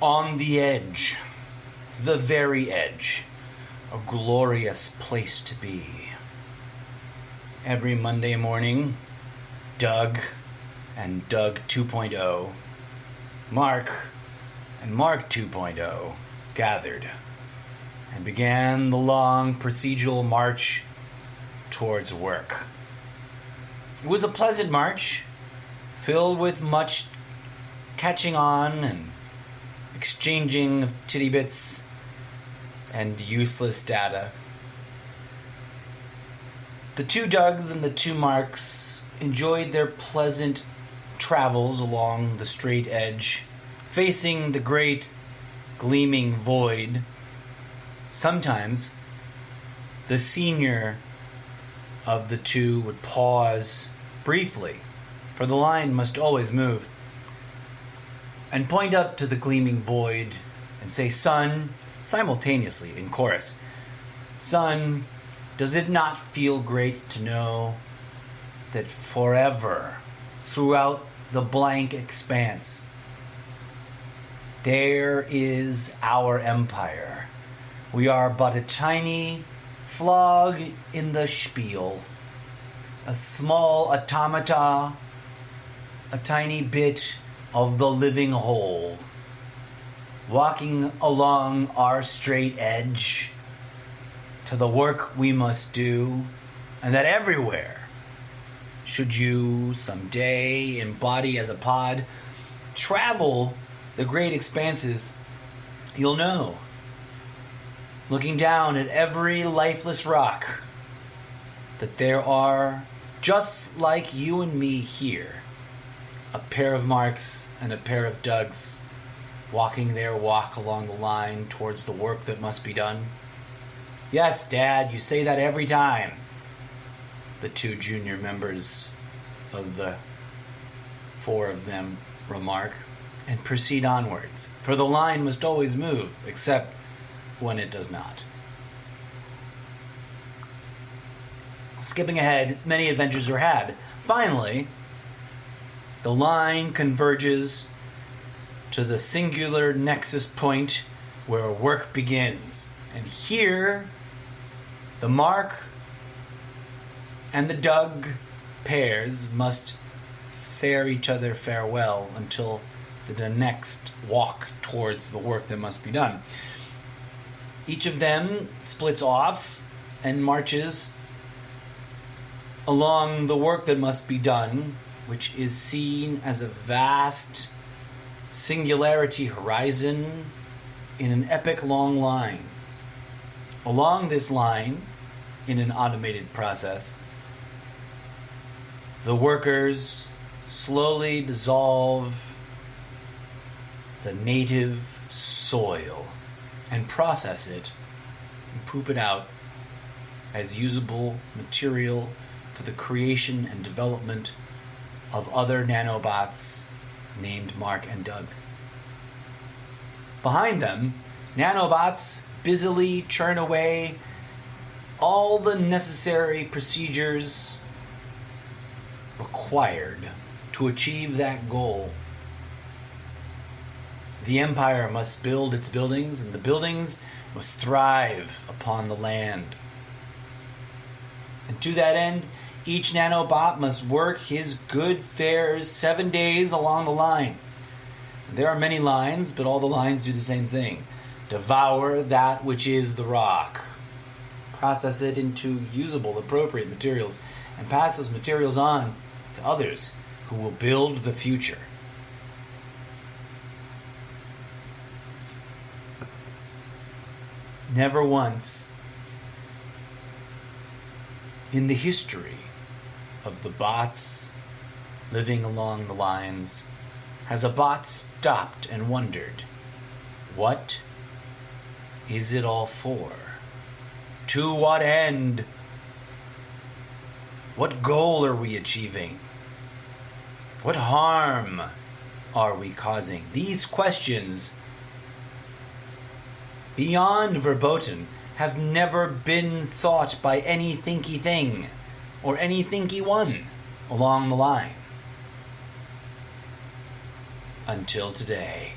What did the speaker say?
On the edge, the very edge, a glorious place to be. Every Monday morning, Doug and Doug 2.0, Mark and Mark 2.0 gathered and began the long procedural march towards work. It was a pleasant march, filled with much catching on and exchanging of titty bits and useless data. The two Dougs and the two Marks enjoyed their pleasant travels along the straight edge, facing the great gleaming void. Sometimes the senior of the two would pause briefly, for the line must always move, and point up to the gleaming void and say, "Son," simultaneously in chorus, "Son, does it not feel great to know that forever, throughout the blank expanse, there is our empire? We are but a tiny flog in the spiel, a small automata, a tiny bit of the living whole, walking along our straight edge to the work we must do, and that everywhere, should you someday embody as a pod, travel the great expanses, you'll know, looking down at every lifeless rock, that there are, just like you and me here, a pair of Marks and a pair of Dougs walking their walk along the line towards the work that must be done." "Yes, Dad, you say that every time," the two junior members of the four of them remark, and proceed onwards, for the line must always move, except when it does not. Skipping ahead, many adventures are had. Finally, the line converges to the singular nexus point where work begins. And here, the Mark and the Doug pairs must fare each other farewell until the next walk towards the work that must be done. Each of them splits off and marches along the work that must be done, which is seen as a vast singularity horizon in an epic long line. Along this line, in an automated process, the workers slowly dissolve the native soil and process it and poop it out as usable material for the creation and development of other nanobots named Mark and Doug. Behind them, nanobots busily churn away all the necessary procedures required to achieve that goal. The empire must build its buildings, and the buildings must thrive upon the land. And to that end, each nanobot must work his good fares 7 days along the line. There are many lines, but all the lines do the same thing. Devour that which is the rock. Process it into usable, appropriate materials, and pass those materials on to others who will build the future. Never once in the history of the bots living along the lines has a bot stopped and wondered, what is it all for? To what end? What goal are we achieving? What harm are we causing? These questions, beyond verboten, have never been thought by any thinky thing or any thinky one along the line. Until today.